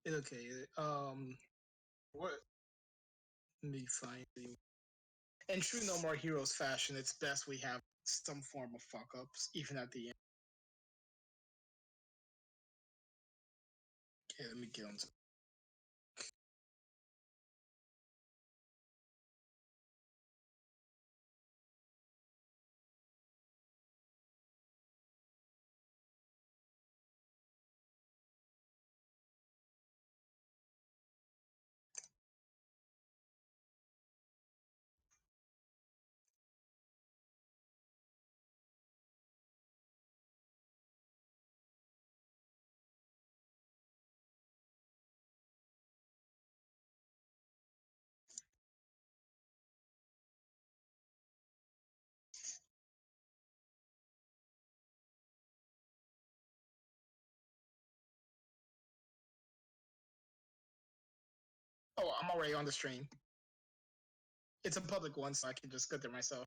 Okay. What? Let me find the. In true No More Heroes fashion, it's best we have some form of fuck ups, even at the end. Okay, let me get on. Oh, I'm already on the stream. It's a public one, so I can just go there myself.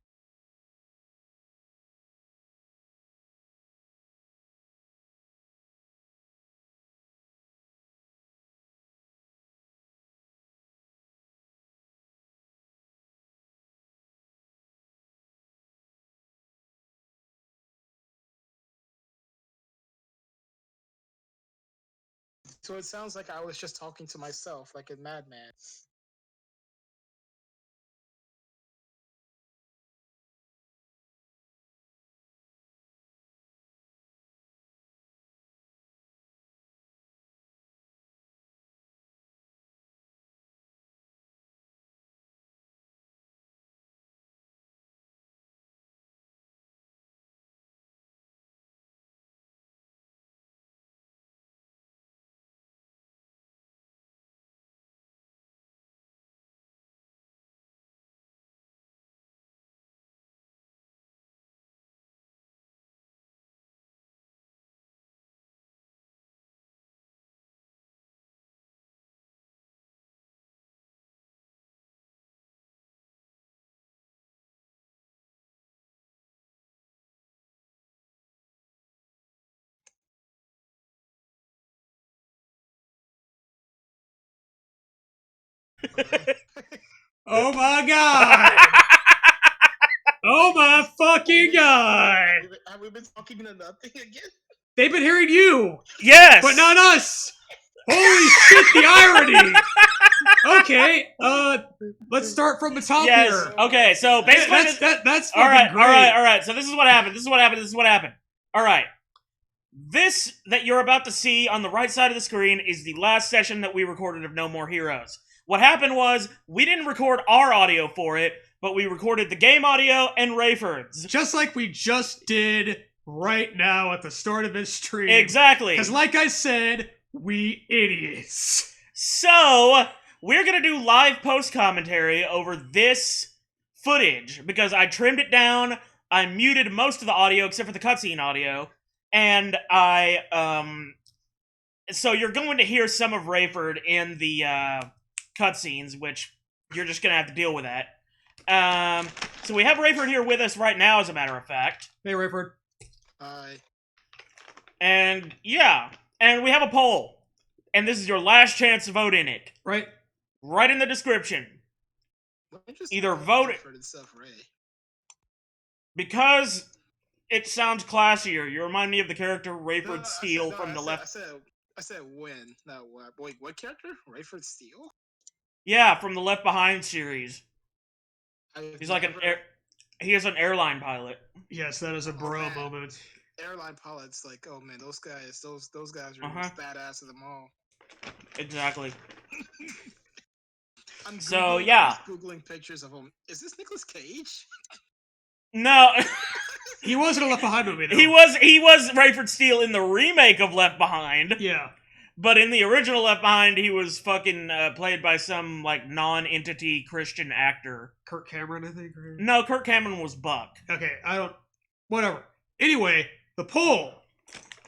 So it sounds like I was just talking to myself, like a madman. Oh my god! Oh my fucking god! Have we been talking to nothing again? They've been hearing you, Yes! but not us! Holy shit, the irony! Okay, let's start from the top Yes. here. Okay, so basically, That's all fucking right, great. all right. So this is what happened. This is what happened. This is what happened. All right. This that you're about to see on the right side of the screen is the last session that we recorded of No More Heroes. What happened was we didn't record our audio for it, but we recorded the game audio and Rayford's. Just like we just did right now at the start of this stream. Exactly. Because like I said, we idiots. So, we're going to do live post commentary over this footage because I trimmed it down, I muted most of the audio except for the cutscene audio, and so you're going to hear some of Rayford in the cutscenes, which you're just going to have to deal with that. So we have Rayford here with us right now, as a matter of fact. Hey, Rayford. Hi. And yeah, and we have a poll. And this is your last chance to vote in it. Right? Right in the description. Either vote it because it sounds classier. You remind me of the character Rayford Steele from the left. I said when, not what. Wait, what character? Rayford Steele? Yeah, from the Left Behind series. He's like he is an airline pilot. Yes, that is a bro moment. Airline pilots, like, oh man, those guys are the most badass of them all. Exactly. I'm Googling pictures of him. Is this Nicolas Cage? No. He wasn't a Left Behind movie, though. He was Rayford Steele in the remake of Left Behind. Yeah. But in the original Left Behind, he was fucking played by some, like, non-entity Christian actor. Kirk Cameron, I think? Right? No, Kirk Cameron was Buck. Okay, whatever. Anyway, the poll.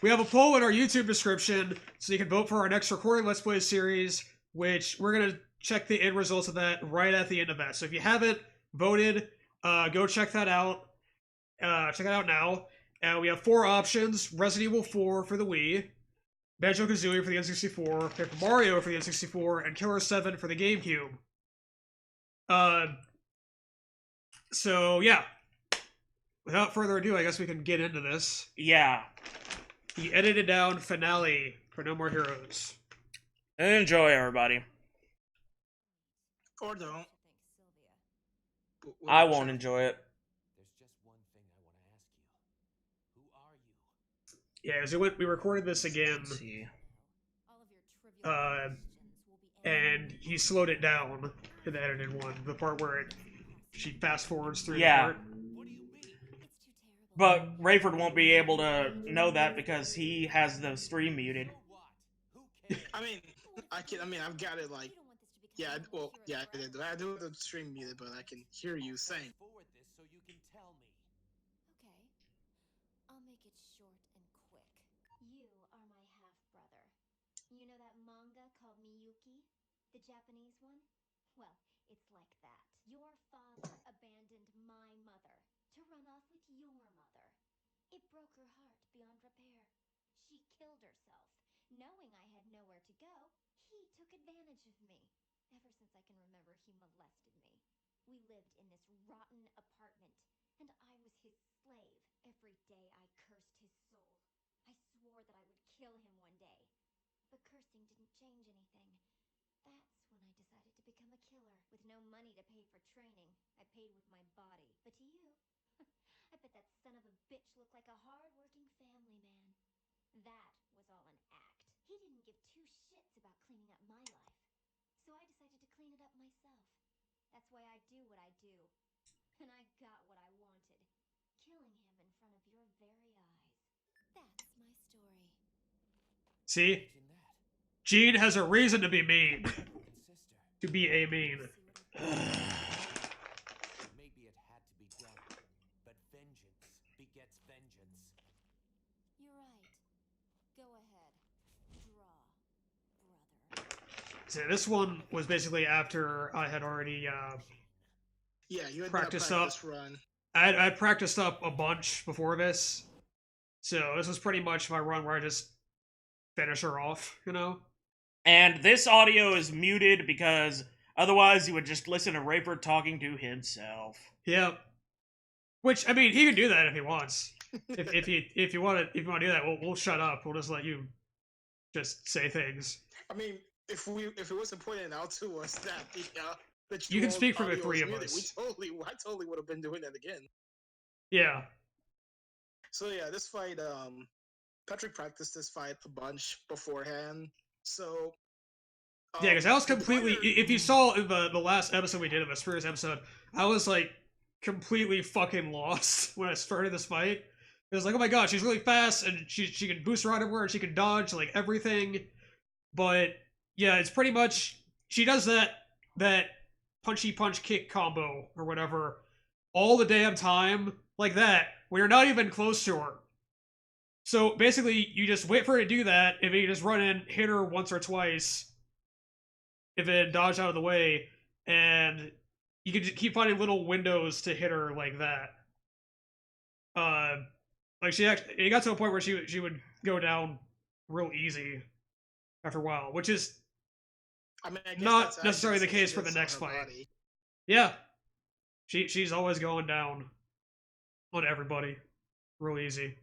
We have a poll in our YouTube description, so you can vote for our next recording Let's Play series, which we're going to check the end results of that right at the end of that. So if you haven't voted, go check that out. Check it out now. We have 4 options. Resident Evil 4 for the Wii. Banjo-Kazooie for the N64, Paper Mario for the N64, and Killer 7 for the GameCube. So, yeah. Without further ado, I guess we can get into this. Yeah. The edited down finale for No More Heroes. Enjoy, everybody. Or don't. I won't enjoy it. There's just one thing I want to ask you. Who are you? Yeah, as we recorded this again, Let's see. and he slowed it down in the edited one, the part where she fast forwards through Yeah. the part. What do you mean? But Rayford won't be able to know that because he has the stream muted. So what? Who cares? I mean, I've got it like, yeah, well, yeah, I do have the stream muted, but I can hear you saying. Forward this so you can tell me. Okay. I'll make it short and quick. You are my half-brother. You know that manga called Miyuki? The Japanese one? Well, it's like that. Your father abandoned my mother to run off with your mother. It broke her heart beyond repair. She killed herself. Knowing I had nowhere to go, he took advantage of me. Ever since I can remember, he molested me. We lived in this rotten apartment, and I was his slave. Every day I cursed his soul. I swore that I would kill him one day. But cursing didn't change anything. That's when I decided to become a killer. With no money to pay for training, I paid with my body. But to you, I bet that son of a bitch looked like a hard-working family man. That was all an act. He didn't give two shits about cleaning up my life. So I decided to clean it up myself. That's why I do what I do. And I got what I wanted. Killing him in front of your very eyes. That's my story. See? Imagine that. Gene has a reason to be mean. Broken sister. To be a mean. Maybe it had to be done. But vengeance begets vengeance. You're right. Go ahead. Draw, brother. So this one was basically after I had already, Yeah, you had Practice that up. practice run. I'd practiced up a bunch before this. So this was pretty much my run where I just finish her off, you know? And this audio is muted because otherwise you would just listen to Rayford talking to himself. Yep. Which, I mean, he can do that if he wants. If you want to do that, we'll shut up. We'll just let you just say things. I mean, if it wasn't pointed out to us that that You can all speak for the audio three was of muted, us. I totally would have been doing that again. Yeah. So yeah, this fight, Patrick practiced this fight a bunch beforehand. So Yeah, because I was the completely. fighter- If you saw the last episode we did of this previous episode, I was like completely fucking lost when I started this fight. It was like, oh my god, she's really fast and she can boost around everywhere and she can dodge like everything. But yeah, it's pretty much she does that punchy punch kick combo or whatever all the damn time like that when you're not even close to her. So basically, you just wait for her to do that, and then you just run in, hit her once or twice, if it dodge out of the way, and you can just keep finding little windows to hit her like that. Like it got to a point where she would go down real easy after a while, which is I mean, I guess not that's actually necessarily the something case she for the does on next her fight. body. yeah. She's always going down on everybody, real easy,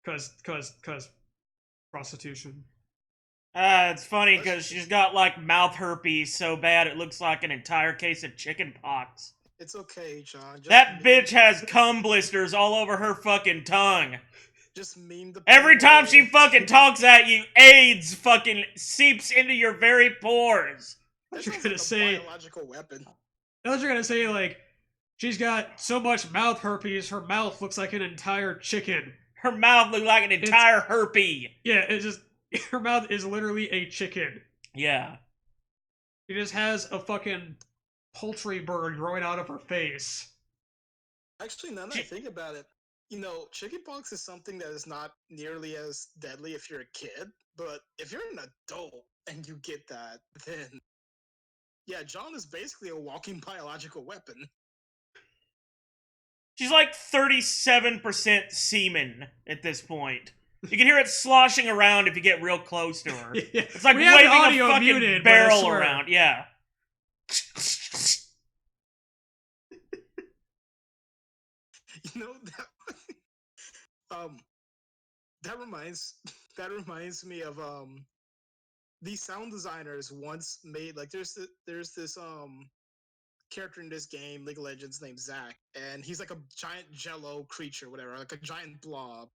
cause prostitution. It's funny because she's got like mouth herpes so bad it looks like an entire case of chicken pox. It's okay, John. Just That meme- bitch has cum blisters all over her fucking tongue. Just meme the Every people. time she fucking talks at you, AIDS fucking seeps into your very pores. That You're sounds gonna like a say- biological weapon. I thought you were gonna say like she's got so much mouth herpes, her mouth looks like an entire chicken. Her mouth looks like an entire herpy. Yeah, it's just her mouth is literally a chicken. Yeah. She just has a fucking poultry bird growing out of her face. Actually, now that I think about it, chickenpox is something that is not nearly as deadly if you're a kid, but if you're an adult and you get that, then yeah, John is basically a walking biological weapon. She's like 37% semen at this point. You can hear it sloshing around if you get real close to her. Yeah. It's like We have the waving audio a fucking muted, but I barrel swear. around. Yeah. You know that reminds me of these sound designers once made like there's this character in this game, League of Legends, named Zach, and he's like a giant jello creature, whatever, like a giant blob.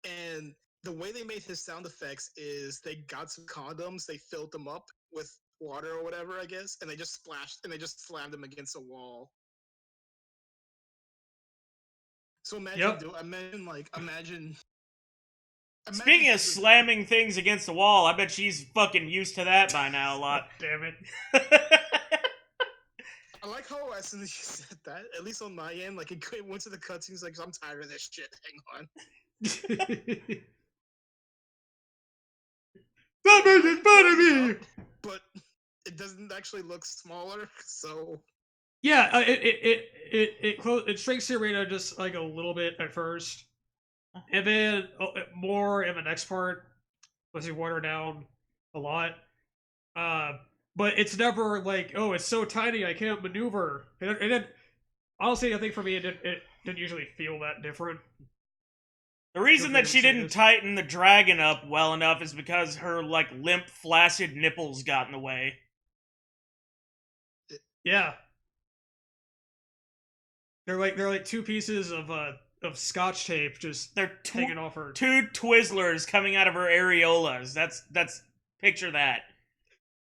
And the way they made his sound effects is they got some condoms, they filled them up with water or whatever, I guess, and they just splashed and they just slammed them against a wall. So imagine Speaking of this is- slamming things against the wall, I bet she's fucking used to that by now a lot. Damn it. I like how as soon as you said that, at least on my end, like it went to the cutscenes, like I'm tired of this shit. Hang on. Stop making fun of me! But it doesn't actually look smaller, so Yeah, it shrinks the arena just like a little bit at first, and then more in the next part once you water down a lot. But it's never like, oh, it's so tiny I can't maneuver. Honestly, I think for me it didn't usually feel that different. The reason that she didn't tighten the dragon up well enough is because her like limp, flaccid nipples got in the way. Yeah. They're like two pieces of scotch tape just They're hanging off her. two Twizzlers coming out of her areolas. That's picture that.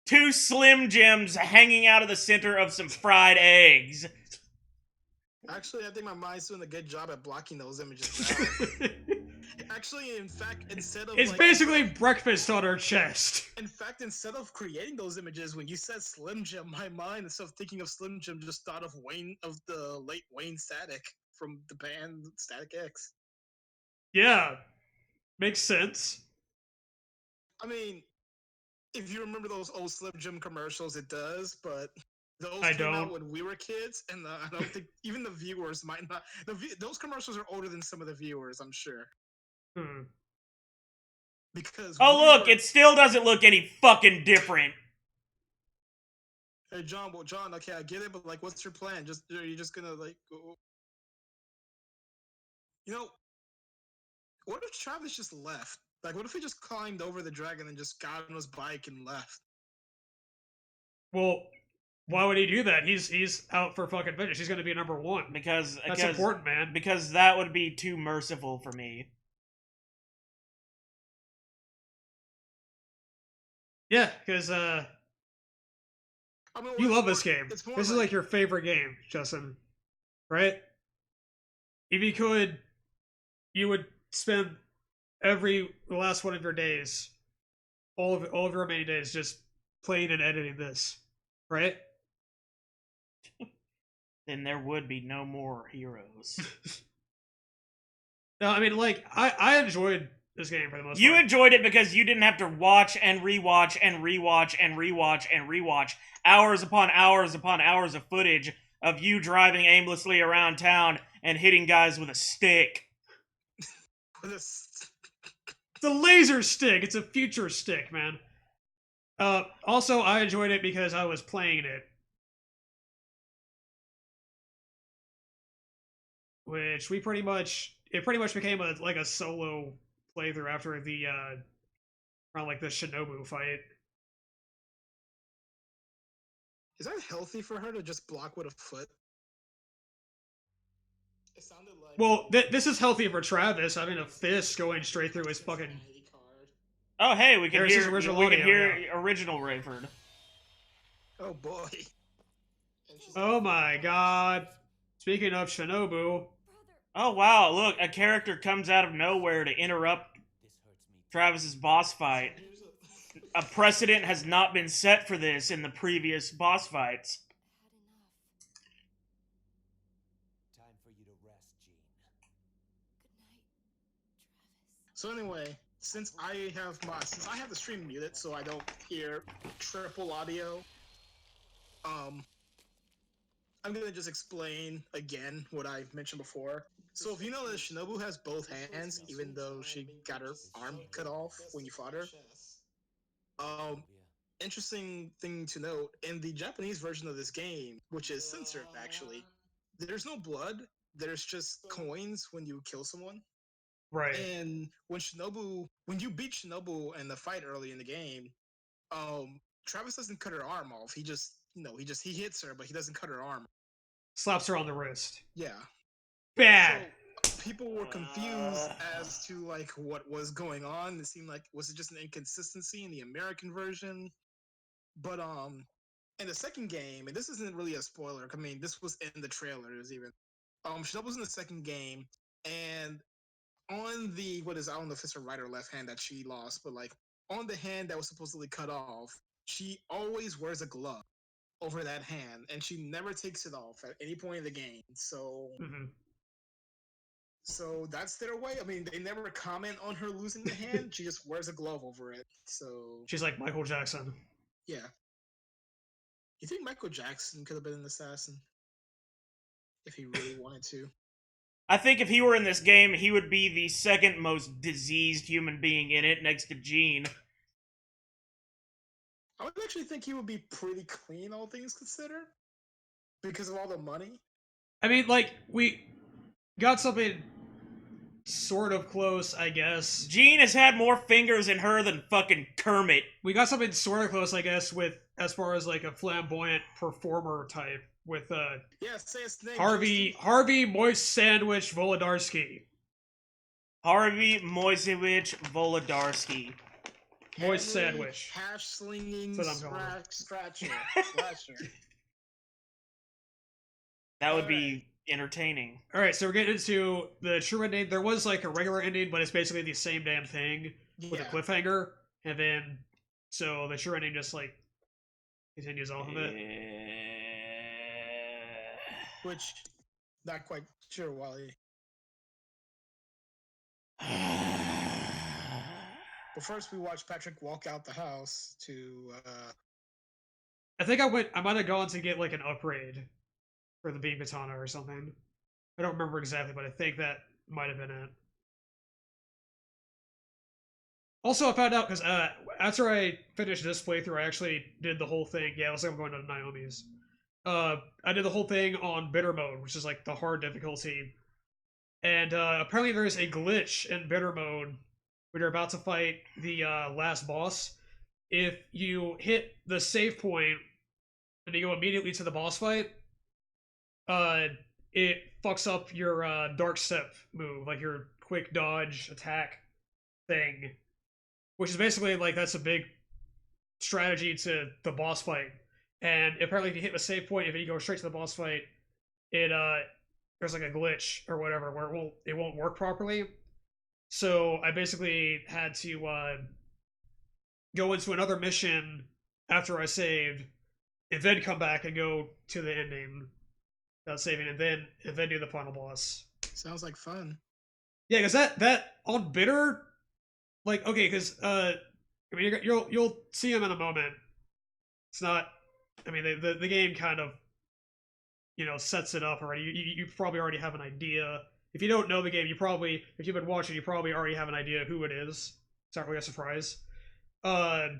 Two Slim Jims hanging out of the center of some fried eggs. actually, I think my mind's doing a good job at blocking those images now. Actually, in fact, instead of It's basically breakfast on her chest. In fact, instead of creating those images, when you said Slim Jim, my mind, instead of thinking of Slim Jim, just thought of the late Wayne Static from the band Static X. Yeah, makes sense. I mean, if you remember those old Slim Jim commercials, it does, but those I came out don't. when we were kids, and I don't think even the viewers might not. Those commercials are older than some of the viewers, I'm sure. Because look, it still doesn't look any fucking different. Hey John, John, okay, I get it, but like, what's your plan? Are you just gonna like go? You know, what if Travis just left? Like, what if he just climbed over the dragon and just got on his bike and left? Well, why would he do that? He's out for fucking finish. He's gonna be number one. Because That's important, man. Because that would be too merciful for me. Yeah, because you love this game. This is like your favorite game, Justin, right? If you could, you would spend the last one of your days, all of your remaining days, just playing and editing this, right? Then there would be no more heroes. No, I mean, like I enjoyed this game for the most part. You enjoyed it because you didn't have to watch and rewatch and rewatch and rewatch and rewatch hours upon hours upon hours of footage of you driving aimlessly around town and hitting guys with a stick. It's a laser stick. It's a future stick, man. Also, I enjoyed it because I was playing it. Which it pretty much became a solo playthrough after the around like the Shinobu fight. Is that healthy for her to just block with a foot? It sounded like. Well, this is healthy for Travis. I mean, a fist going straight through his fucking. Oh, hey, we can hear audio, original Rayford. Oh boy. Oh my god. Speaking of Shinobu. Oh wow, look, a character comes out of nowhere to interrupt Travis's boss fight. A precedent has not been set for this in the previous boss fights. Time for you to rest, Jean. Good night, Travis. So anyway, since I have the stream muted, so I don't hear triple audio. I'm gonna just explain again what I mentioned before. So if you know that Shinobu has both hands, even though she got her arm cut off when you fought her. Um, interesting thing to note, in the Japanese version of this game, which is censored actually, there's no blood. There's just coins when you kill someone. Right. And when you beat Shinobu in the fight early in the game, Travis doesn't cut her arm off. He hits her, but he doesn't cut her arm. Slaps her on the wrist. Yeah. Bad. So people were confused as to like what was going on. It seemed like, was it just an inconsistency in the American version? But in the second game, and this isn't really a spoiler. I mean, this was in the trailers even. Shinobu's in the second game, and on the I don't know if it's her right or left hand that she lost, but like on the hand that was supposedly cut off, she always wears a glove over that hand, and she never takes it off at any point in the game. So, so that's their way. I mean, they never comment on her losing the hand. She just wears a glove over it. So she's like Michael Jackson. Yeah. You think Michael Jackson could have been an assassin if he really wanted to? I think if he were in this game, he would be the second most diseased human being in it, next to Gene. I would actually think he would be pretty clean, all things considered, because of all the money. I mean, like, we got something sort of close, I guess. Gene has had more fingers in her than fucking Kermit. We got something sort of close, I guess, with as far as like a flamboyant performer type with say his name. Harvey Moist Sandwich Volodarsky. Harvey Moisevich Volodarsky. Moist Sandwich. Hash slinging scratcher. That would be entertaining. Alright, so we're getting into the true ending. There was like a regular ending, but it's basically the same damn thing with a cliffhanger. And then, so the true ending just like continues off of it. Which, not quite sure, Wally. But first, we watched Patrick walk out the house to. I think I might have gone to get like an upgrade for the beam katana or something. I don't remember exactly, but I think that might have been it. Also, I found out because after I finished this playthrough, I actually did the whole thing. Yeah, it was like I'm going to Naomi's. I did the whole thing on bitter mode, which is like the hard difficulty. And apparently there's a glitch in bitter mode when you're about to fight the last boss. If you hit the save point and you go immediately to the boss fight, it fucks up your dark step move, like your quick dodge attack thing. Which is basically like that's a big strategy to the boss fight. And apparently if you hit the save point, if you go straight to the boss fight, it there's like a glitch or whatever where it won't work properly. So I basically had to go into another mission after I saved, and then come back and go to the ending without saving, and then do the final boss. Sounds like fun. Yeah, because that on bitter, like, okay, because I mean you'll see him in a moment. It's not. I mean the game kind of, you know, sets it up already. You probably already have an idea. If you don't know the game, if you've been watching, you probably already have an idea who it is. It's not really a surprise. Yeah,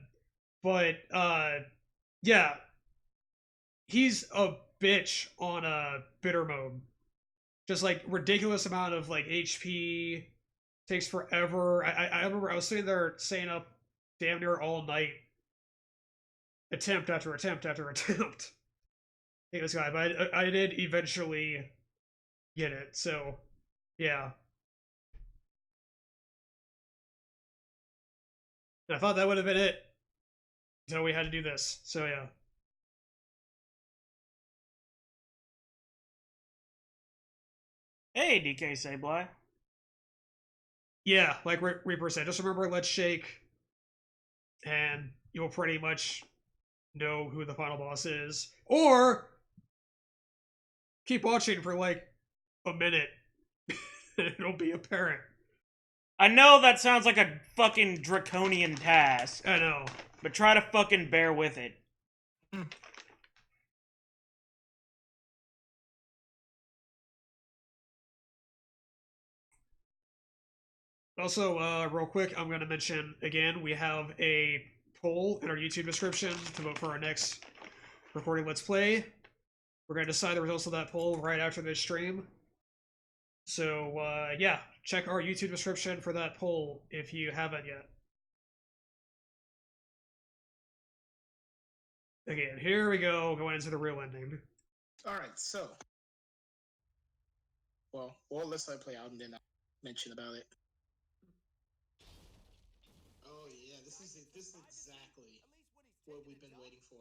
he's a bitch on bitter mode. Just like ridiculous amount of like HP, takes forever. I remember I was sitting there staying up damn near all night, attempt after attempt after attempt. I think this guy, but I did eventually get it. So yeah. And I thought that would have been it. So we had to do this. So yeah. Hey, DK Sableye. Yeah, like Reaper said, just remember Let's Shake, and you'll pretty much know who the final boss is. Or keep watching for like a minute, and it'll be apparent. I know that sounds like a fucking draconian task. I know. But try to fucking bear with it. Also, real quick, I'm going to mention again, we have a poll in our YouTube description to vote for our next recording Let's Play. We're going to decide the results of that poll right after this stream. So, yeah, check our YouTube description for that poll if you haven't yet. Again, here we go, going into the real ending. Alright, so. Well, let's let it play out and then I'll mention about it. Oh yeah, this is exactly what we've been waiting for.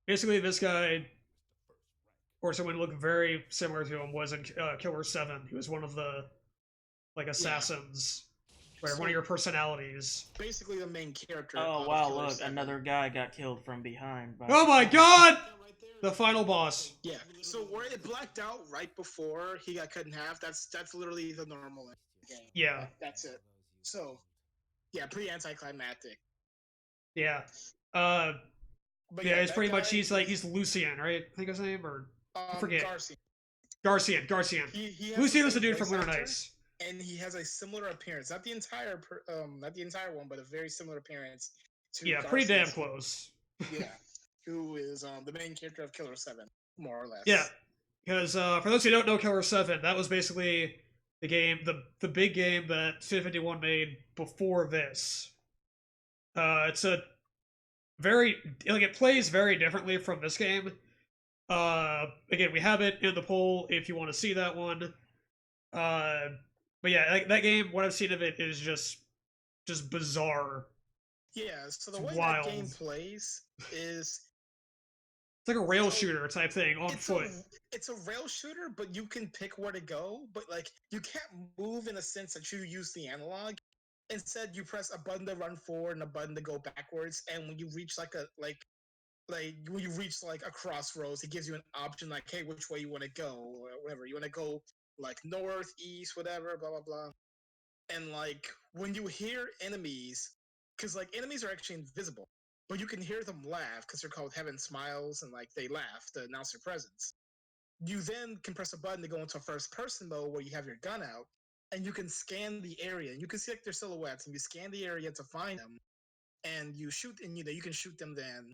Basically, this guy, or someone who looked very similar to him, was in Killer 7. He was one of the, like, assassins. Where one of your personalities. Basically the main character. Oh wow, look, another guy got killed from behind. Oh my god! The final boss. Yeah. So where it blacked out right before he got cut in half, that's literally the normal game. Yeah. That's it. So, yeah, pretty anticlimactic. Yeah. But yeah, it's pretty guy, much he's Lucian, right? I think his name, or I forget. Garcian. Lucian was the dude from Lunar Nights. And he has a similar appearance, not the entire one, but a very similar appearance to yeah, Garcian, pretty damn close. Yeah, who is the main character of Killer 7, more or less. Yeah, because for those who don't know Killer 7, that was basically the game, the big game that Studio51 made before this. It's a very, like, it plays very differently from this game. Again, we have it in the poll if you want to see that one. But yeah, that game, what I've seen of it is just bizarre. Yeah, so the way that game plays is... It's like a rail shooter type thing on foot. It's a rail shooter, but you can pick where to go, but, like, you can't move in the sense that you use the analog. Instead, you press a button to run forward and a button to go backwards, and when you reach, when you reach, a crossroads, it gives you an option, like, hey, which way you want to go, or whatever. You want to go, like, north, east, whatever, blah, blah, blah. And, like, when you hear enemies, because, like, enemies are actually invisible, but you can hear them laugh, because they're called Heaven Smiles, and, like, they laugh to announce their presence. You then can press a button to go into a first-person mode where you have your gun out, and you can scan the area, and you can see, like, their silhouettes, and you scan the area to find them, and you shoot, and, you can shoot them then.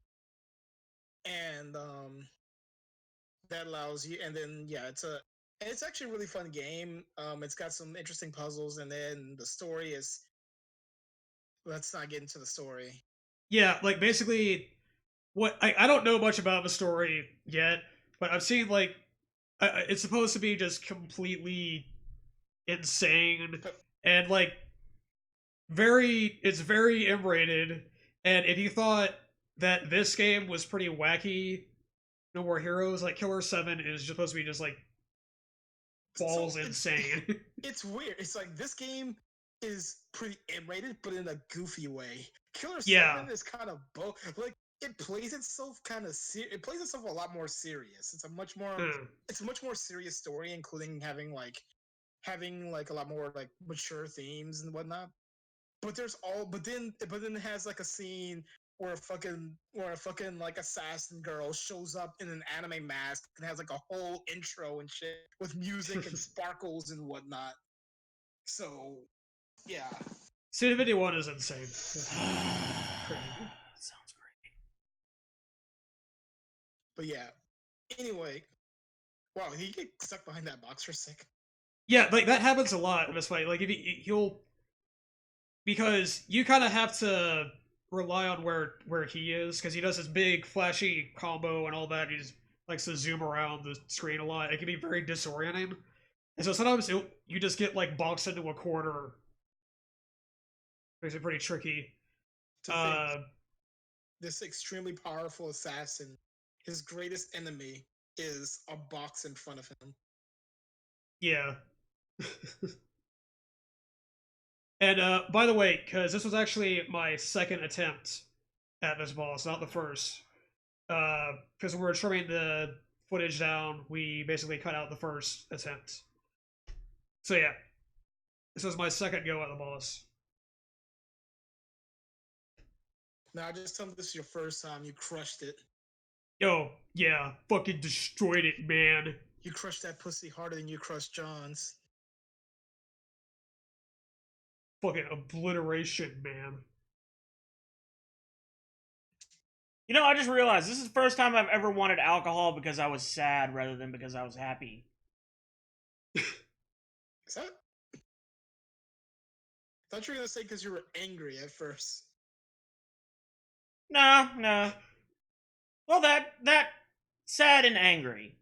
And, that allows you, and then, yeah, it's actually a really fun game. It's got some interesting puzzles, and then the story is... Let's not get into the story. Yeah, like, basically, I don't know much about the story yet, but I've seen, like, it's supposed to be just completely insane, and, like, it's very M-rated, and if you thought that this game was pretty wacky, No More Heroes, like, Killer 7 is supposed to be just, like, balls insane. It's weird. It's like, this game is pretty M-rated, but in a goofy way. Killer 7 is kind of like, it plays itself it plays itself a lot more serious. It's a much more serious story, including having a lot more, like, mature themes and whatnot. But then it has, like, a scene where a fucking like assassin girl shows up in an anime mask and has, like, a whole intro and shit with music and sparkles and whatnot. So, yeah. Studio51 is insane. Sounds great. But yeah. Anyway, wow, he get stuck behind that box for a sec. Yeah, like, that happens a lot in this fight. Like, if he'll, because you kind of have to rely on where he is, because he does his big flashy combo and all that. He just likes to zoom around the screen a lot. It can be very disorienting, and so sometimes you just get, like, boxed into a corner. Makes it pretty tricky. This extremely powerful assassin, his greatest enemy is a box in front of him. Yeah. And by the way, because this was actually my second attempt at this boss, not the first. Because when we were trimming the footage down, we basically cut out the first attempt. So yeah, this was my second go at the boss. Now, just tell me this is your first time. You crushed it. Yo, yeah, fucking destroyed it, man. You crushed that pussy harder than you crushed John's. fucking obliteration, man. You know, I just realized this is the first time I've ever wanted alcohol because I was sad rather than because I was happy. Is that? I thought you were gonna say because you were angry at first. No, no. Well, that sad and angry.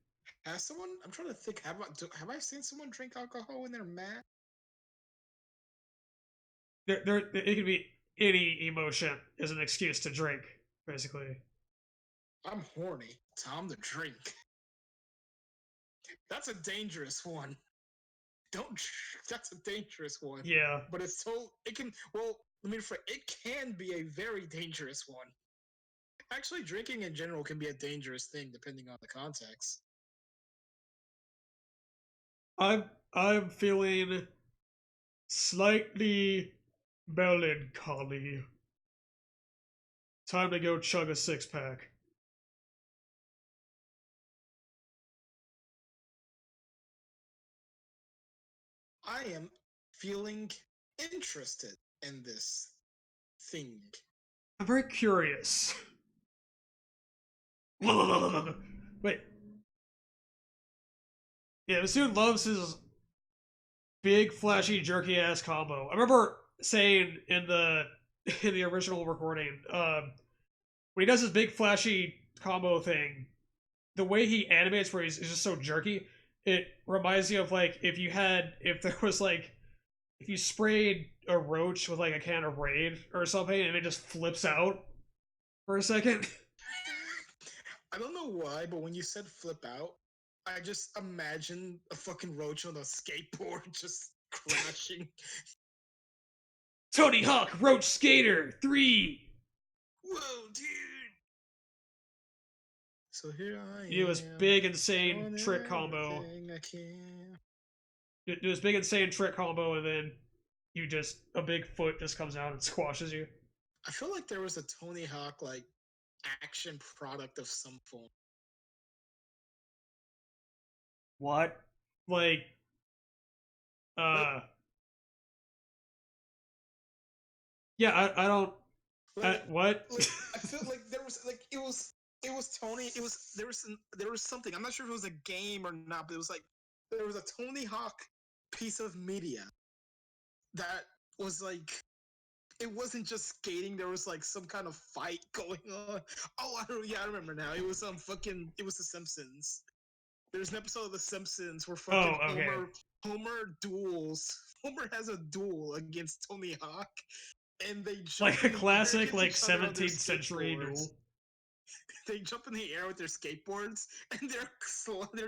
Has someone? I'm trying to think. Have I seen someone drink alcohol when they're mad? It could be any emotion as an excuse to drink, basically. I'm horny. Time to drink. That's a dangerous one. Don't. That's a dangerous one. Yeah. But it's so. It can. Well, I mean, it can be a very dangerous one. Actually, drinking in general can be a dangerous thing depending on the context. I'm feeling slightly melancholy. Time to go chug a 6-pack. I am feeling interested in this thing. I'm very curious. Wait. Yeah, this dude loves his big, flashy, jerky ass combo. I remember saying in the original recording, when he does his big, flashy combo thing, the way he animates, where he's just so jerky, it reminds me of like if you sprayed a roach with like a can of Raid or something, and it just flips out for a second. I don't know why, but when you said flip out, I just imagine a fucking roach on a skateboard just crashing. Tony Hawk Roach Skater 3. Whoa, dude! So here I am. Do his big, insane trick combo. Do his big, insane trick combo, and then a big foot just comes out and squashes you. I feel like there was a Tony Hawk like action product of some form. What? Like, yeah, I don't. Like, what? Like, I feel like there was like it was Tony. There was something. I'm not sure if it was a game or not, but it was like there was a Tony Hawk piece of media that was like it wasn't just skating. There was like some kind of fight going on. Oh, I remember now. It was it was The Simpsons. There's an episode of The Simpsons where fucking Homer duels. Homer has a duel against Tony Hawk, and they jump like a classic like 17th century duel. They jump in the air with their skateboards, and they're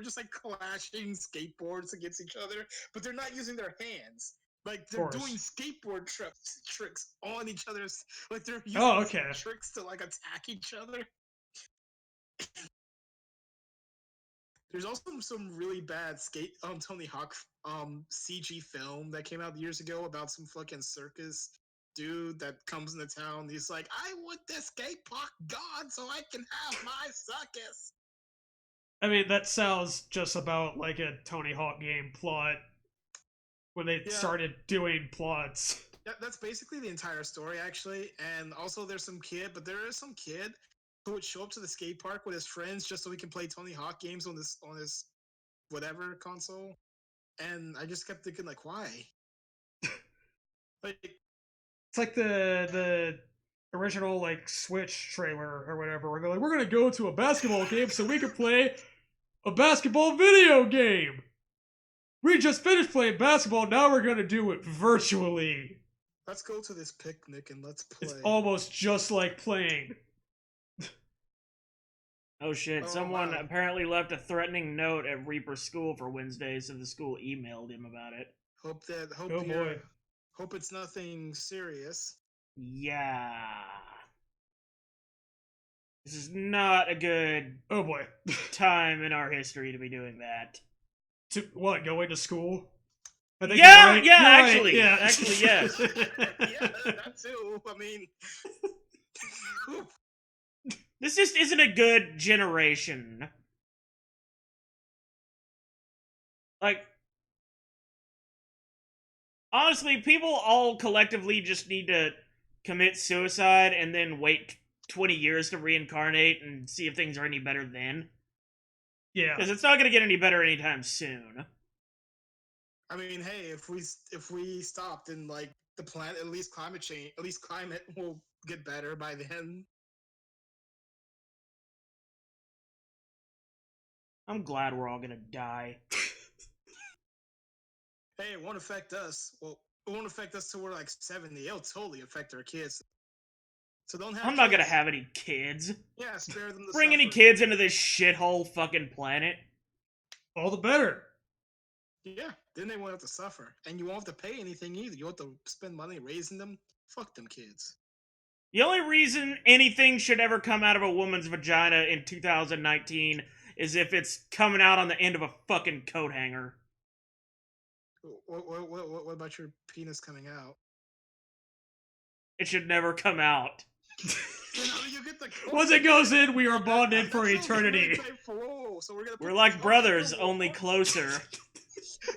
just like clashing skateboards against each other, but they're not using their hands. Like they're doing skateboard tricks on each other's. Like they're using tricks to like attack each other. There's also some really bad Tony Hawk CG film that came out years ago about some fucking circus dude that comes into town. He's like, I want this skate park gone so I can have my circus. I mean, that sounds just about like a Tony Hawk game plot when they started doing plots. Yeah, that's basically the entire story, actually. And also, there is some kid who would show up to the skate park with his friends just so he can play Tony Hawk games on his whatever console. And I just kept thinking, like, why? Like, it's like the original like Switch trailer or whatever, where they're like, we're gonna go to a basketball game so we can play a basketball video game. We just finished playing basketball, now we're gonna do it virtually. Let's go to this picnic and let's play. It's almost just like playing. Oh shit, someone apparently left a threatening note at Reaper's school for Wednesday, so the school emailed him about it. Hope it's nothing serious. Yeah. This is not a good time in our history to be doing that. To what, going to school? Actually, yes. Yeah, that too. I mean, this just isn't a good generation. Like, Honestly, people all collectively just need to commit suicide and then wait 20 years to reincarnate and see if things are any better then. Yeah. Because it's not going to get any better anytime soon. I mean, hey, if we stopped, then like the planet, at least climate change, at least climate will get better by then. I'm glad we're all going to die. Hey, it won't affect us. Well, it won't affect us till we're like 70. It'll totally affect our kids. So don't have I'm not going to kids. have any kids. Yeah, spare them the Bring any suffering. kids into this shithole fucking planet. All the better. Yeah, then they won't have to suffer. And you won't have to pay anything either. You won't have to spend money raising them. Fuck them kids. The only reason anything should ever come out of a woman's vagina in 2019 is if it's coming out on the end of a fucking coat hanger. What about your penis coming out? It should never come out. Then how do you get the Once it goes in, we are bonded for That's only eternity. type 4. So we're gonna. We're put like the- brothers, only closer.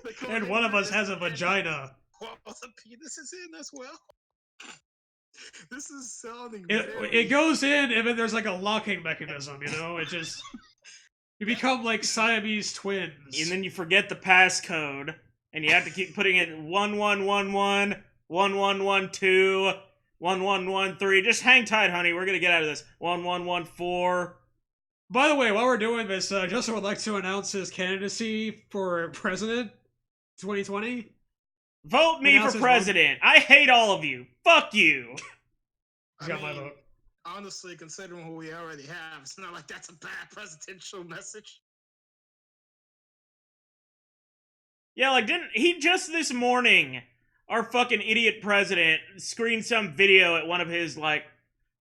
the coat And one of hanger us is has a in. vagina. Well, the penis is in as well. This is sounding. It very... goes in, and then there's like a locking mechanism, you know? It just... You become like Siamese twins. And then you forget the passcode, and you have to keep putting it 1111, 1112, 1113. Just hang tight, honey. We're gonna get out of this. 1114. By the way, while we're doing this, Justin would like to announce his candidacy for president 2020. Vote me Announce for his president. I hate all of you. Fuck you. He's got my vote. Honestly, considering who we already have, it's not like that's a bad presidential message. Yeah, like, didn't he just this morning, our fucking idiot president, screened some video at one of his, like,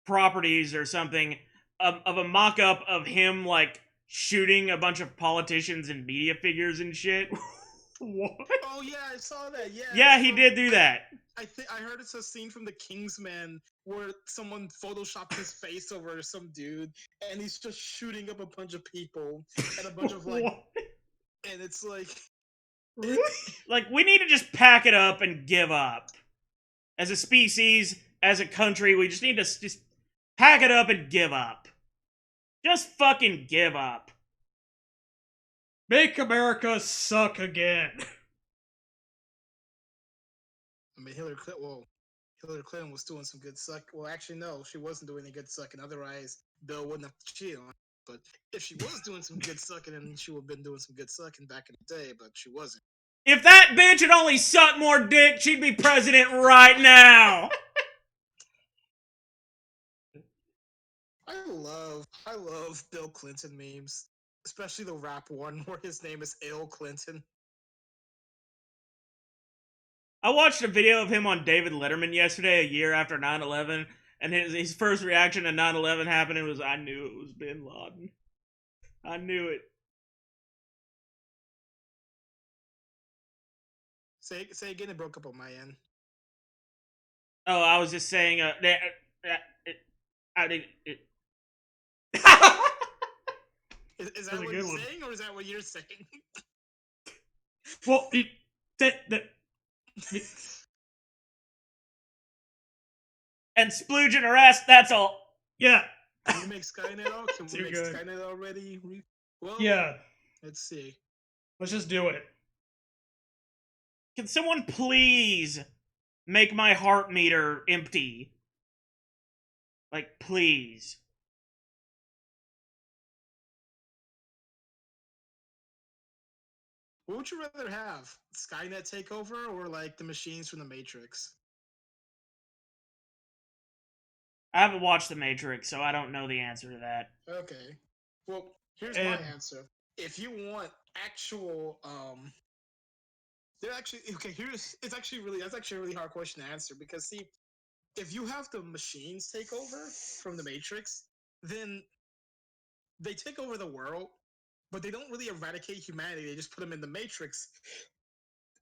properties or something of a mock-up of him, like, shooting a bunch of politicians and media figures and shit? What? Oh yeah, I saw that. Yeah. Yeah, he did do that. I heard it's a scene from The Kingsman where someone photoshopped his face over some dude, and he's just shooting up a bunch of people and a bunch of like, What? and it's like, Really? Like, we need to just pack it up and give up. As a species, as a country, we just need to just pack it up and give up. Just fucking give up. Make America suck again. I mean, Hillary Clinton was doing some good suck. Well, actually, no, she wasn't doing any good sucking. Otherwise, Bill wouldn't have cheated on her. But if she was doing some good sucking, then she would have been doing some good sucking back in the day. But she wasn't. If that bitch had only sucked more dick, she'd be president right now. I love Bill Clinton memes, especially the rap one where his name is Ale Clinton. I watched a video of him on David Letterman yesterday, a year after 9/11, and his first reaction to 9/11 happening was, I knew it was Bin Laden. I knew it. Say again, it broke up on my end. Oh, I was just saying, I did it. Is that That's a what good you're one. saying, or is that what you're saying? Well, And splooging her ass, that's all. yeah. Can we make Skynet out? Can we Too make good. Skynet already? Well, Yeah. let's see. Let's just do it. Can someone please make my heart meter empty? Like, please. What would you rather have? Skynet take over or like the machines from the Matrix? I haven't watched The Matrix, so I don't know the answer to that. Okay. Well, here's my answer. If you want actual they're actually okay, that's actually a really hard question to answer because see, if you have the machines take over from the Matrix, then they take over the world, but they don't really eradicate humanity. They just put them in the Matrix,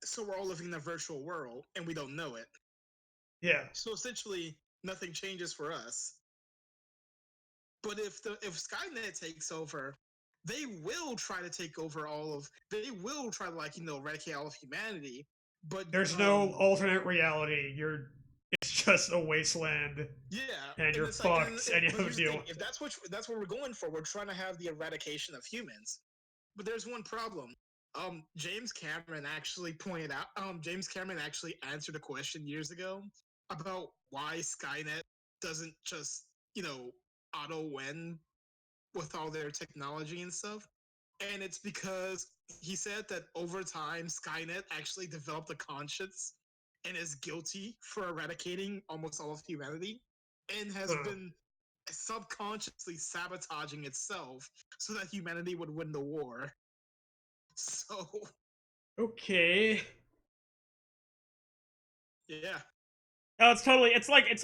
so we're all living in a virtual world and we don't know it. Yeah. So essentially, nothing changes for us. But if Skynet takes over, they will try to take over they will try to eradicate all of humanity. But There's no alternate reality. It's just a wasteland, yeah, and you're it's like, fucked, and you but have here's to the deal thing: with if it. that's what we're going for, we're trying to have the eradication of humans. But there's one problem. James Cameron actually pointed out. James Cameron actually answered a question years ago about why Skynet doesn't just auto win with all their technology and stuff. And it's because he said that over time, Skynet actually developed a conscience and is guilty for eradicating almost all of humanity and has been subconsciously sabotaging itself so that humanity would win the war. So, Okay. yeah. No, it's totally. It's like in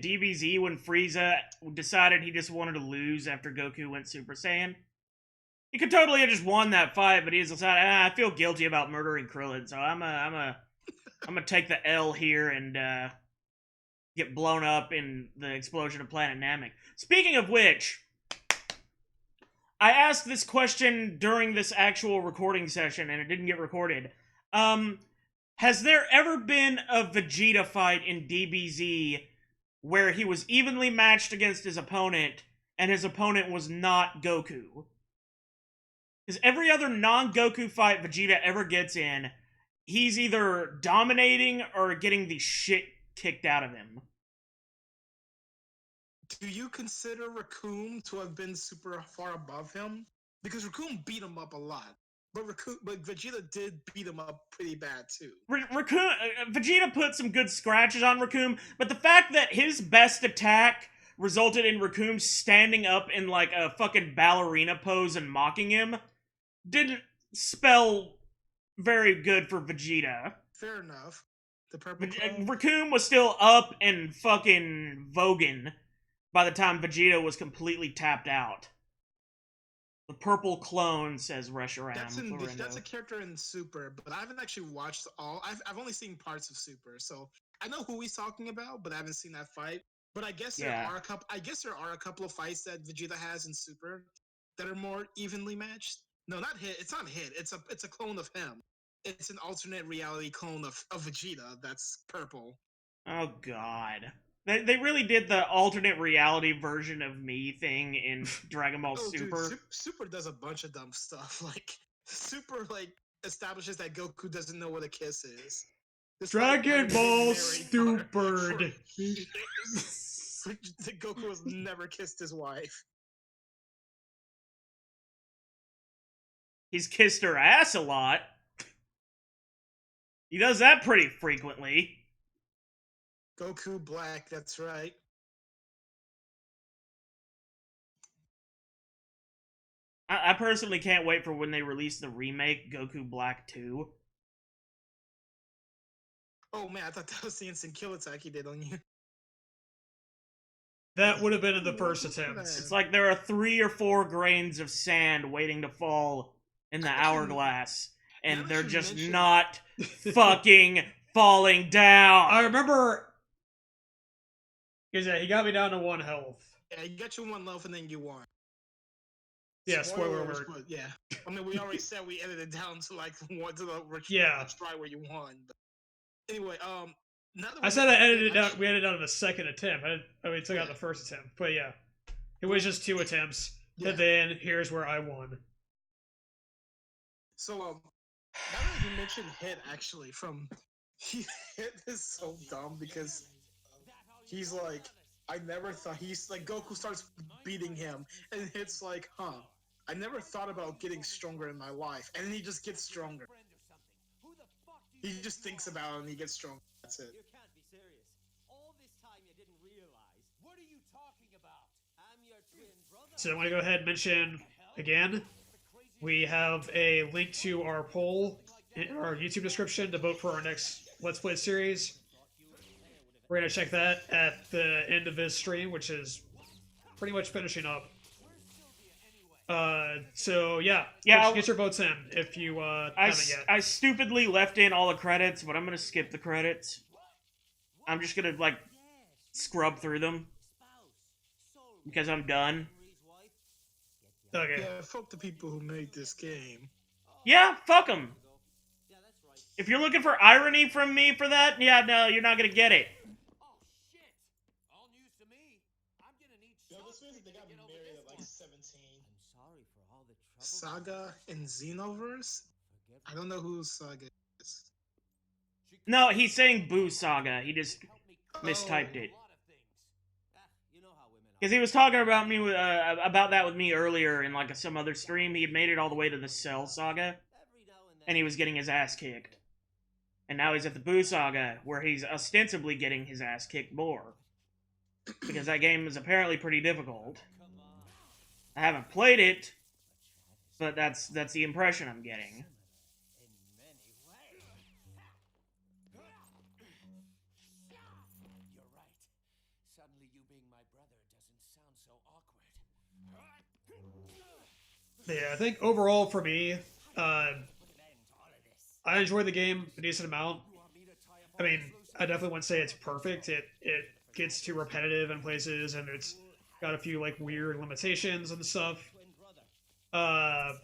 DBZ when Frieza decided he just wanted to lose after Goku went Super Saiyan. He could totally have just won that fight, but he just decided, I feel guilty about murdering Krillin, so I'm gonna take the L here and get blown up in the explosion of Planet Namek. Speaking of which, I asked this question during this actual recording session, and it didn't get recorded. Has there ever been a Vegeta fight in DBZ where he was evenly matched against his opponent, and his opponent was not Goku? Because every other non-Goku fight Vegeta ever gets in, he's either dominating or getting the shit kicked out of him. Do you consider Raccoon to have been super far above him? Because Raccoon beat him up a lot. But Vegeta did beat him up pretty bad too. Vegeta put some good scratches on Raccoon, but the fact that his best attack resulted in Raccoon standing up in like a fucking ballerina pose and mocking him didn't spell very good for Vegeta. Fair enough. The purple clone. Raccoon was still up and fucking voguing by the time Vegeta was completely tapped out. The purple clone, says Reshiram. That's a character in Super, but I haven't actually watched all. I've only seen parts of Super, so I know who he's talking about, but I haven't seen that fight. But I guess there are a couple. I guess there are a couple of fights that Vegeta has in Super that are more evenly matched. No, not Hit. It's not Hit. It's a clone of him. It's an alternate reality clone of Vegeta that's purple. Oh God. They really did the alternate reality version of me thing in Dragon Ball Super. Dude, Super does a bunch of dumb stuff. Like Super, establishes that Goku doesn't know what a kiss is. Dragon Ball Super. Goku has never kissed his wife. He's kissed her ass a lot. He does that pretty frequently. Goku Black, that's right. I personally can't wait for when they release the remake, Goku Black 2. Oh man, I thought that was the instant kill attack he did on you. That would have been in the first attempt. It's like there are 3 or 4 grains of sand waiting to fall in the hourglass, and they're just not fucking falling down. I remember, because he got me down to 1 health. Yeah, you got your 1 health and then you won. Yeah, spoiler alert. But yeah, I mean, we already said we edited it down to try where you won. But anyway, I said I edited it out. We edited it out of the second attempt. We took out the first attempt, but yeah, it was just 2 attempts, and then here's where I won. So, now that you mentioned Hit, actually, Hit is so dumb because he's like, I never thought Goku starts beating him, and Hit's like, I never thought about getting stronger in my life, and then he just gets stronger. He just thinks about it and he gets stronger. That's it. You can't be serious. All this time you didn't realize. What are you talking about? I'm your twin brother. So I want to go ahead and mention again, we have a link to our poll in our YouTube description to vote for our next Let's Play series. We're going to check that at the end of this stream, which is pretty much finishing up. So yeah, get your votes in if you haven't yet. I stupidly left in all the credits, but I'm gonna skip the credits. I'm just gonna scrub through them because I'm done. Okay. Yeah, fuck the people who made this game. Yeah, fuck them. If you're looking for irony from me for that, yeah, no, you're not gonna get it. Oh shit! All news to me. I'm gonna need Yo, this means that they got to get over married this at like one. 17. I'm sorry for all the trouble. Saga and Xenoverse? Forgive I don't know who Saga is. No, he's saying Boo Saga. He just mistyped it. You know how women Because he was talking about me about that with me earlier in like some other stream. He had made it all the way to the Cell Saga, and he was getting his ass kicked. And now he's at the Boo Saga, where he's ostensibly getting his ass kicked more. Because that game is apparently pretty difficult. I haven't played it, but that's the impression I'm getting. in many ways. You're right. Suddenly you being my brother doesn't sound so awkward. Yeah, I think overall for me, I enjoyed the game a decent amount. I mean, I definitely wouldn't say it's perfect. It gets too repetitive in places, and it's got a few like weird limitations and stuff. But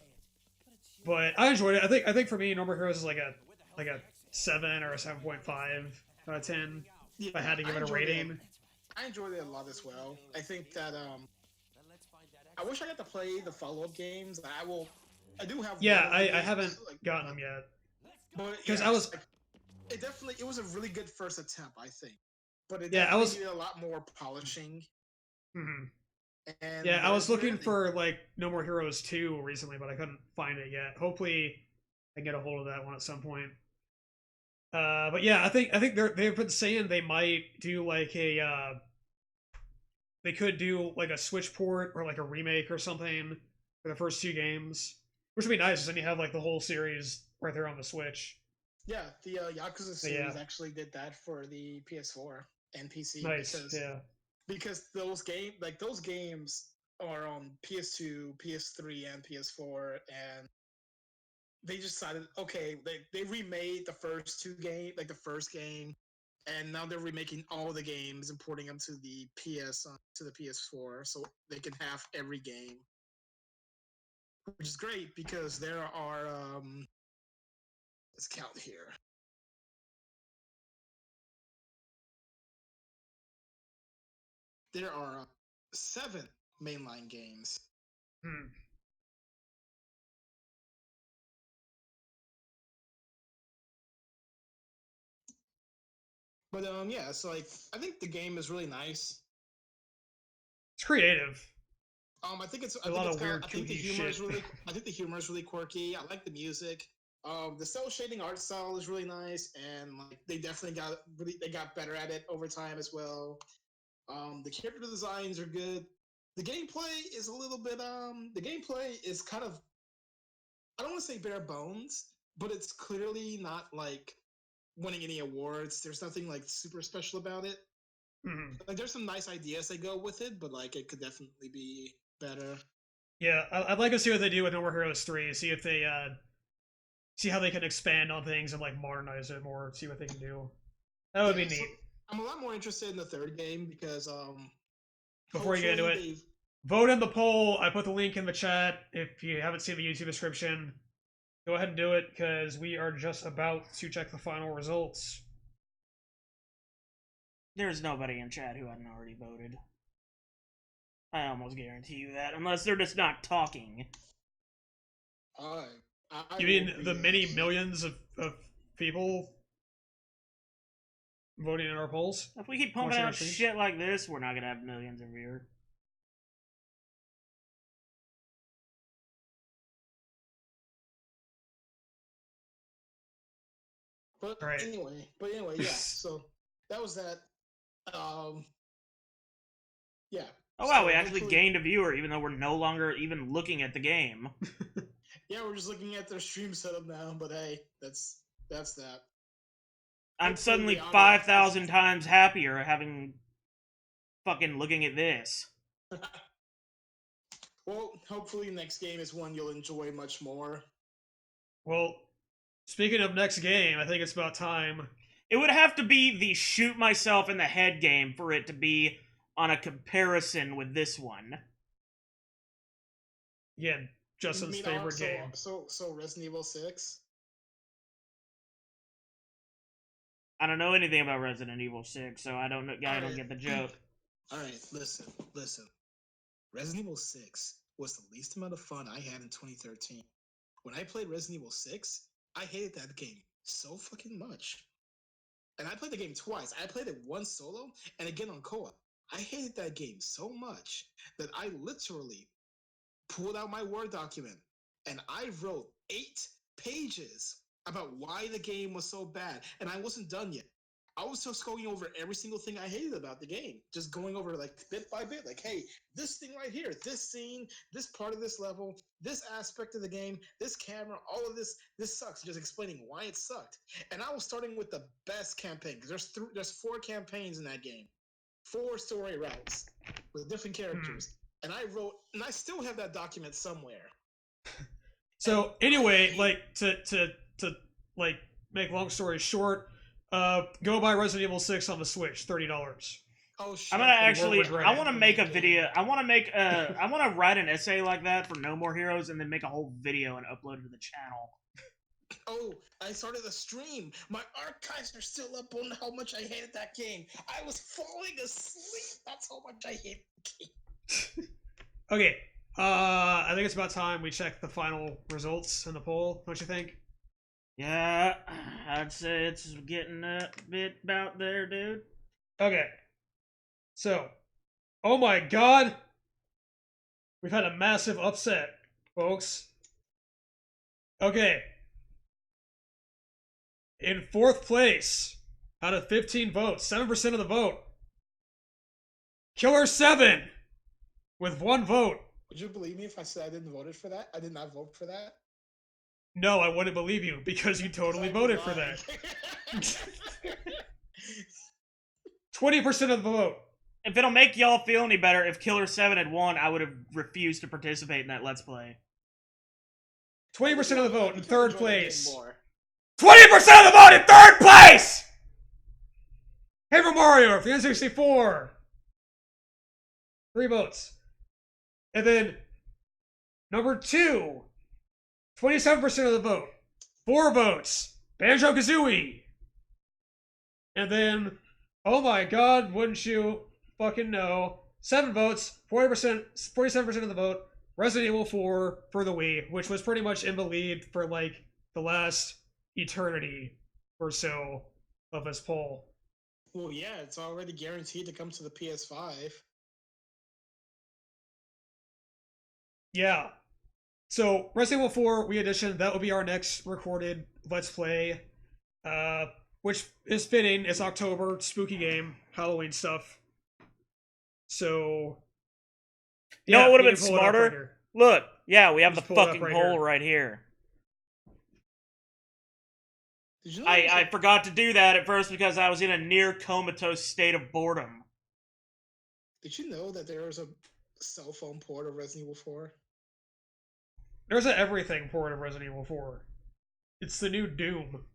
I enjoyed it. I think for me, No More Heroes is like a 7 or a 7.5 out of 10. If I had to give it a rating. I enjoyed it a lot as well. I think that I wish I got to play the follow-up games. I do have. Yeah, one of the I games, haven't like, gotten them yet. But Because yeah, I was it was a really good first attempt, I think. But it Yeah, I definitely was- needed a lot more polishing. mhm. And Yeah, I was looking really- for like No More Heroes 2 recently, but I couldn't find it yet. Hopefully, I can get a hold of that one at some point. But yeah, I think they've been saying they might do like they could do like a Switch port or like a remake or something for the first 2 games, which would be nice. Because then you have like the whole series right there on the Switch. Yeah, the Yakuza But yeah. series actually did that for the PS4 and PC Nice, because those games are on PS2, PS3, and PS4, and they just decided, okay, they remade the first the first game, and now they're remaking all the games and porting them to the to the PS4, so they can have every game, which is great because there are let's count here. There are 7 mainline games. Hmm. But yeah, so like I think the game is really nice. It's creative. I think it's A lot of weird, I think the kooky humor is shit. really I think the humor is really quirky. I like the music. The cell shading art style is really nice, and like they definitely got better at it over time as well. The character designs are good. The gameplay is a little bit the gameplay is kind of, I don't want to say bare bones, but it's clearly not like winning any awards. There's nothing like super special about it. Mhm. Like there's some nice ideas that go with it, but like it could definitely be better. Yeah, I'd like to see what they do with No More Heroes 3. See if they see how they can expand on things and like modernize it more. See what they can do. That would be neat. So I'm a lot more interested in the third game because Before you get into hopefully it, vote in the poll. I put the link in the chat. If you haven't seen the YouTube description, go ahead and do it because we are just about to check the final results. There's nobody in chat who hadn't already voted. I almost guarantee you that, unless they're just not talking. I You mean the many millions of people voting in our polls? If we keep pumping Watching our out streams? shit like this, we're not gonna have millions of viewers. But Right. anyway, yeah. So that was that. Yeah. Oh wow, So we actually hopefully- gained a viewer even though we're no longer even looking at the game. Yeah, we're just looking at their stream setup now. But hey, that's that. I'm Hopefully suddenly the audio- 5,000 times happier having fucking looking at this. Well, hopefully the next game is one you'll enjoy much more. Well, speaking of next game, I think it's about time. It would have to be the shoot myself in the head game for it to be on a comparison with this one. Again, Justin's You mean, favorite game. So Resident Evil 6. I don't know anything about Resident Evil 6, so I don't know. I don't get the joke. All right, listen. Resident Evil 6 was the least amount of fun I had in 2013. When I played Resident Evil 6, I hated that game so fucking much. And I played the game twice. I played it once solo and again on co-op. I hated that game so much that I literally pulled out my Word document and I wrote 8 pages about why the game was so bad. And I wasn't done yet. I was just going over every single thing I hated about the game. Just going over like bit by bit, like, hey, this thing right here, this scene, this part of this level, this aspect of the game, this camera, all of this sucks. Just explaining why it sucked. And I was starting with the best campaign because there's 4 campaigns in that game, 4 story routes with different characters. And I wrote, and I still have that document somewhere. So anyway, like to like make long story short, go buy Resident Evil 6 on the Switch, $30. Oh shit! I'm gonna actually. I want to make a video. I want to write an essay like that for No More Heroes, and then make a whole video and upload it to the channel. Oh, I started a stream. My archives are still up on how much I hated that game. I was falling asleep. That's how much I hated the game. Okay, I think it's about time we check the final results in the poll. Don't you think? Yeah, I'd say it's getting a bit about there, dude. Okay. So, oh my god! We've had a massive upset, folks. Okay. In 4th place, out of 15 votes, 7% of the vote, Killer 7, with 1 vote. Would you believe me if I said I didn't vote for that? I did not vote for that. No, I wouldn't believe you, because you totally voted for that. 20% of the vote. If it'll make y'all feel any better, if Killer 7 had won, I would have refused to participate in that Let's Play. 20% of the vote in 3rd place. 20% of the vote in 3rd place! Paper Mario for the N64. 3 votes. And then, number 2, 27% of the vote. 4 votes. Banjo-Kazooie. And then, oh my god, wouldn't you fucking know? 7 votes, 47% of the vote. Resident Evil 4 for the Wii, which was pretty much in the lead for like the last eternity or so of this poll. Well, yeah, it's already guaranteed to come to the PS5. Yeah. So, Resident Evil 4 Wii Edition, that will be our next recorded Let's Play. Which is fitting. It's October, spooky game, Halloween stuff. So, You know what would have been pull it up smarter? right here. Look, yeah, we have Just the pull it up fucking right poll here. right here. Did you know I forgot to do that at first because I was in a near comatose state of boredom. Did you know that there was a cell phone port of Resident Evil 4? There's an everything port of Resident Evil 4. It's the new Doom.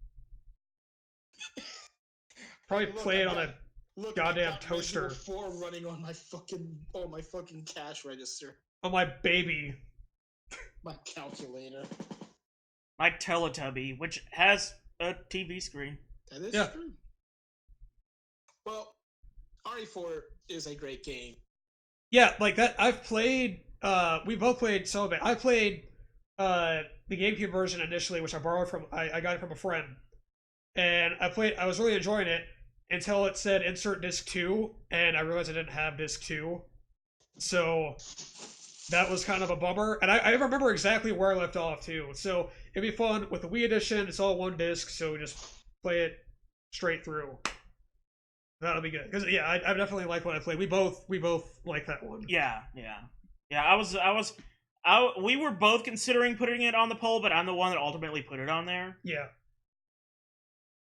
Probably Look, play it I on got- a Look, goddamn I got toaster. Resident Evil 4 running on my fucking cash register, on my baby. my calculator. My Teletubby, which has a TV screen. That is Yeah. true. Well, RE4 is a great game. Yeah, like that. I've played. We both played some of it. I played the GameCube version initially, which I borrowed from. I got it from a friend, and I was really enjoying it until it said insert disc 2, and I realized I didn't have disc 2. So that was kind of a bummer. And I remember exactly where I left off too. So it'd be fun with the Wii edition. It's all one disc, so we just play it straight through. That'll be good. Because yeah, I definitely like what I played. We both like that one. Yeah. We were both considering putting it on the poll, but I'm the one that ultimately put it on there. Yeah.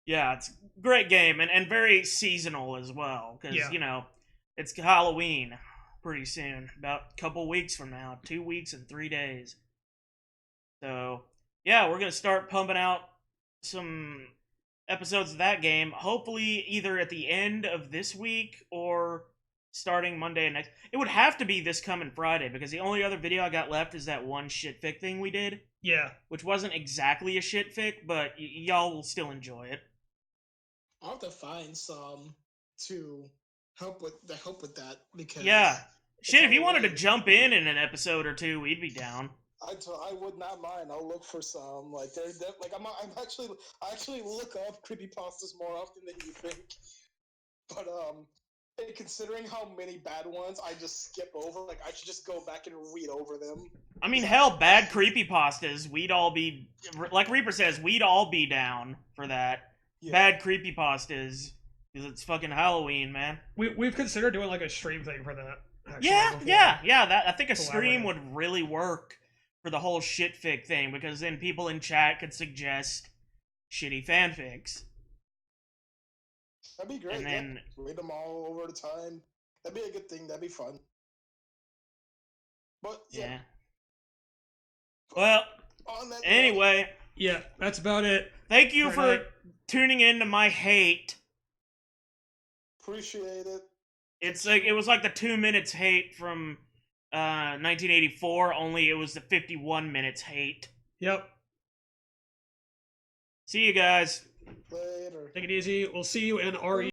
Yeah, it's a great game and very seasonal as well. Because, Yeah. you know, it's Halloween pretty soon. About a couple weeks from now. 2 weeks and 3 days. So, yeah, we're going to start pumping out some episodes of that game. Hopefully either at the end of this week or starting Monday next. It would have to be this coming Friday because the only other video I got left is that one shitfic thing we did. Yeah. Which wasn't exactly a shitfic, but y'all will still enjoy it. I'll have to find some to help with that because Yeah. it's Shit, if you wanted to Halloween. jump in an episode or two, we'd be down. I would not mind. I'll look for some. Like like I actually look up creepypastas more often than you think. But and considering how many bad ones I just skip over, like I should just go back and read over them. I mean, hell, bad creepypastas, we'd all be, like Reaper says, we'd all be down for that. Yeah. Bad creepypastas, because it's fucking Halloween, man. We've considered doing like a stream thing for that. Actually, Yeah, before. yeah. That I think a stream Collaborative. would really work for the whole shitfic thing, because then people in chat could suggest shitty fanfics. That'd be great. And then, read them all over the time. That'd be a good thing. That'd be fun. But yeah. Well, on that anyway, Yeah, that's about it. thank you For for tonight. tuning in to my hate. appreciate it. It's like it was like the 2 minutes hate from 1984, only it was the 51 minutes hate. Yep. See you guys. Later. Take it easy. We'll see you in RE.